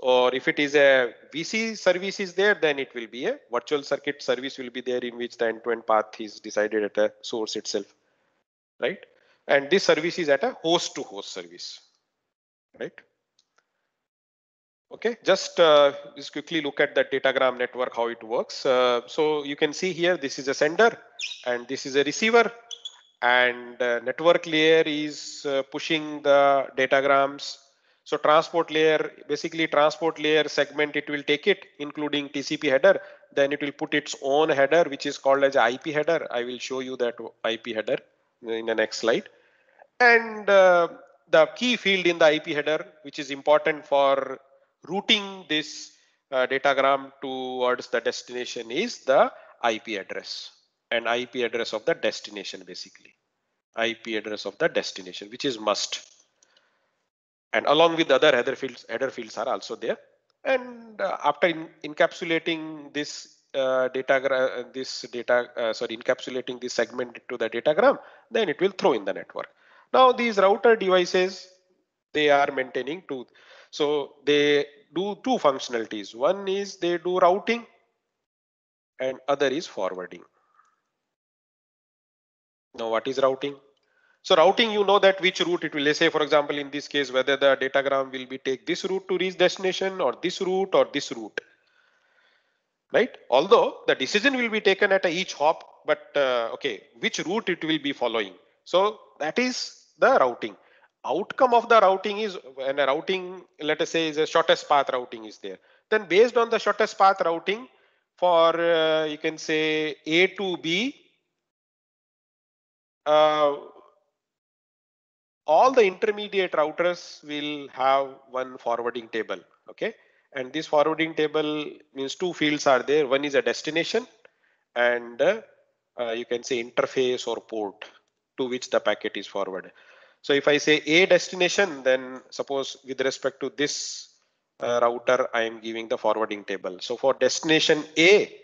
Or if it is a VC service is there, then it will be a virtual circuit service will be there, in which the end-to-end path is decided at a source itself, right? And this service is at a host to host service, right? Okay, just quickly look at the datagram network, how it works. So you can see here, this is a sender and this is a receiver, and network layer is pushing the datagrams. So transport layer, basically transport layer segment, it will take it, including TCP header. Then it will put its own header, which is called as IP header. I will show you that IP header in the next slide. And the key field in the IP header, which is important for routing this datagram towards the destination, is the IP address and IP address of the destination, basically. IP address of the destination, which is must. And along with other header fields are also there. And after encapsulating this encapsulating this segment into the datagram, then it will throw in the network. Now these router devices, they are maintaining two. So they do two functionalities. One is they do routing and other is forwarding. Now what is routing? So routing, you know that which route it will, let's say for example, in this case, whether the datagram will be take this route to reach destination or this route, right? Although the decision will be taken at each hop, but okay, which route it will be following. So that is the routing. Outcome of the routing is when a routing, let us say, is a shortest path routing is there. Then based on the shortest path routing for you can say A to B, all the intermediate routers will have one forwarding table. Okay, and this forwarding table means two fields are there. One is a destination and you can say interface or port to which the packet is forwarded. So if I say a destination, then suppose with respect to this router, I am giving the forwarding table. So for destination A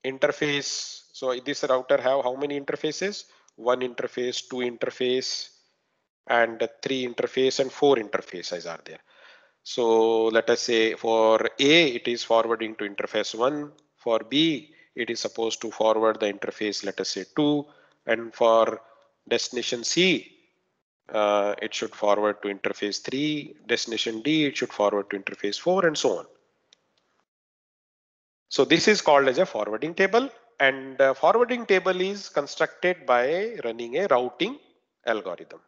interface, so this router have how many interfaces? One interface, two interface, and three interface and four interfaces are there. So let us say for A, it is forwarding to interface 1. For B, it is supposed to forward the interface, let us say 2. And for destination C, it should forward to interface 3. Destination D, it should forward to interface 4 and so on. So this is called as a forwarding table, and forwarding table is constructed by running a routing algorithm.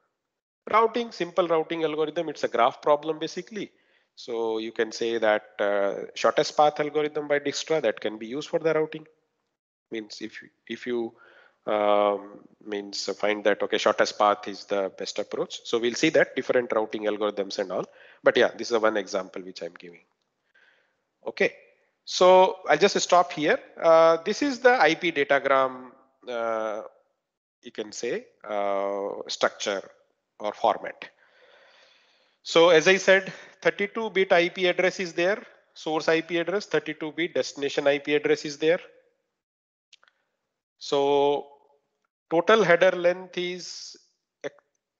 Routing, simple routing algorithm, it's a graph problem basically. So you can say that shortest path algorithm by Dijkstra that can be used for the routing. Means if you find that okay, shortest path is the best approach. So we'll see that different routing algorithms and all. But yeah, this is one example which I'm giving. Okay, so I'll just stop here. This is the IP datagram. You can say structure or format. So as I said, 32-bit IP address is there, source IP address, 32-bit destination IP address is there. So total header length is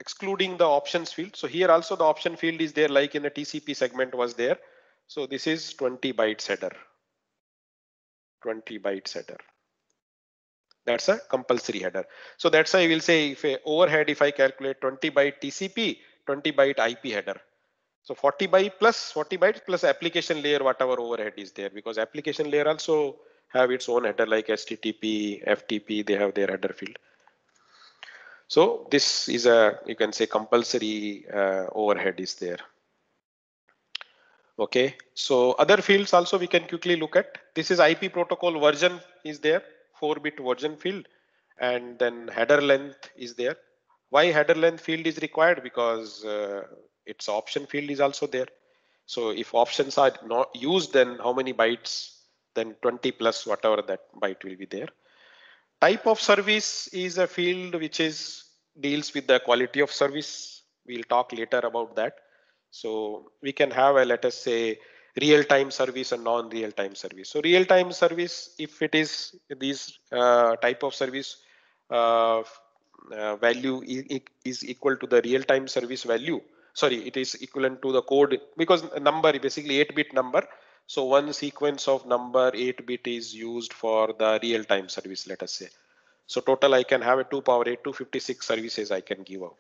excluding the options field. So here also the option field is there, like in the TCP segment was there. So this is 20 bytes header, 20 bytes header. That's a compulsory header. So that's why I will say if a overhead, if I calculate 20 byte TCP, 20 byte IP header. So 40 bytes plus application layer, whatever overhead is there, because application layer also have its own header like HTTP, FTP, they have their header field. So this is a, you can say compulsory overhead is there. Okay, so other fields also we can quickly look at. This is IP protocol version is there, 4-bit version field, and then header length is there. Why header length field is required? Because its option field is also there. So if options are not used, then how many bytes? Then 20 plus whatever that byte will be there. Type of service is a field which is deals with the quality of service. We'll talk later about that. So we can have a, let us say, real-time service and non-real-time service. So real-time service, if it is these type of service value is equal to the real-time service value. Sorry, it is equivalent to the code, because a number basically 8-bit number. So one sequence of number 8-bit is used for the real-time service, let us say. So total I can have a 2 power 8, 256 services I can give out.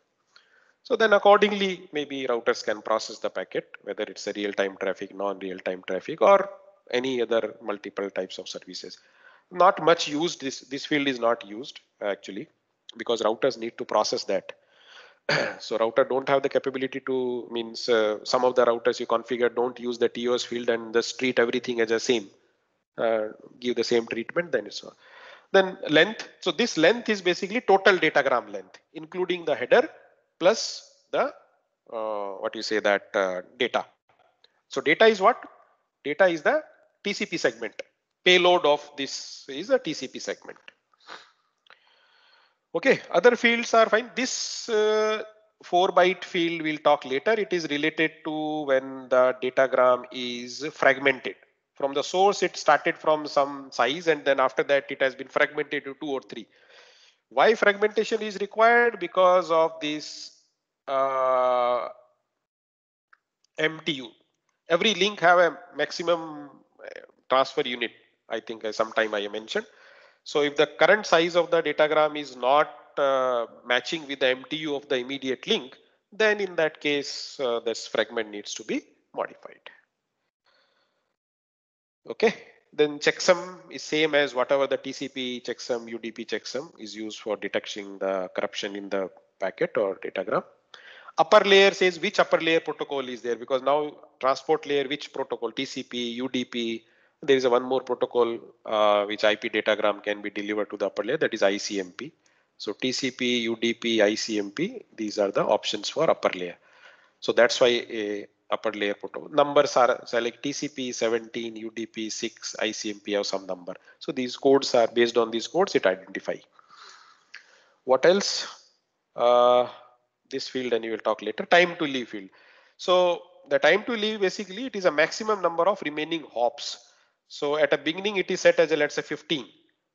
So then accordingly, maybe routers can process the packet, whether it's a real-time traffic, non-real-time traffic, or any other multiple types of services. Not much used, this field is not used actually, because routers need to process that. So router don't have the capability to, means some of the routers you configure don't use the TOS field and just treat everything as the same, give the same treatment, then it's all. Then length. So this length is basically total datagram length, including the header plus the what you say that data. So data is what? Data is the TCP segment. Payload of this is a TCP segment. Okay, other fields are fine. This 4-byte field we'll talk later. It is related to when the datagram is fragmented. From the source, it started from some size, and then after that, it has been fragmented to 2 or 3. Why fragmentation is required? Because of this MTU. Every link have a maximum transfer unit. I think sometime I mentioned. So if the current size of the datagram is not matching with the MTU of the immediate link, then in that case, this fragment needs to be modified. Okay, then checksum is same as whatever the TCP checksum, UDP checksum is used for detecting the corruption in the packet or datagram. Upper layer says which upper layer protocol is there, because now transport layer, which protocol, TCP, UDP, there is a one more protocol which IP datagram can be delivered to the upper layer, that is ICMP. So TCP, UDP, ICMP, these are the options for upper layer. So that's why a upper layer protocol. Numbers are like TCP 17, UDP 6, ICMP have some number. So these codes are based on these codes, it identify. What else? This field, and you will talk later. Time to leave field. So the time to leave, basically, it is a maximum number of remaining hops. So at a beginning, it is set as a, let's say 15.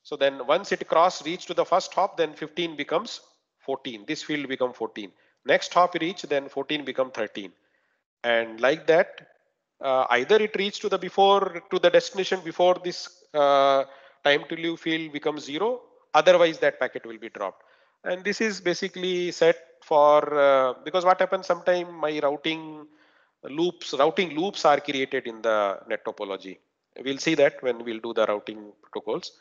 So then once it reach to the first hop, then 15 becomes 14. This field become 14. Next hop reach, then 14 become 13. And like that, either it reached to the destination before this time to leave field becomes 0. Otherwise, that packet will be dropped. And this is basically set for because what happens sometime my routing loops are created in the net topology. We'll see that when we'll do the routing protocols.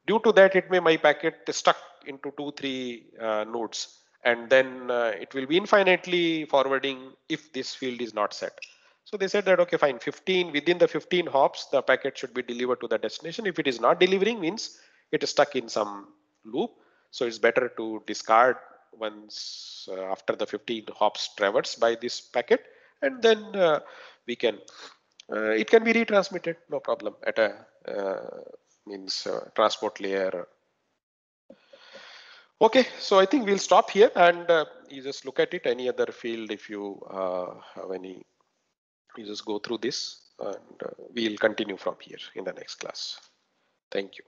Due to that, it may my packet stuck into 2-3 nodes, and then it will be infinitely forwarding if this field is not set. So they said that okay, fine, 15 within the 15 hops, the packet should be delivered to the destination. If it is not delivering, means it is stuck in some loop. So it's better to discard once after the 15 hops traversed by this packet, and then we can it can be retransmitted, no problem, at a transport layer. Okay, so I think we'll stop here, and you just look at it. Any other field, if you have any, you just go through this, and we'll continue from here in the next class. Thank you.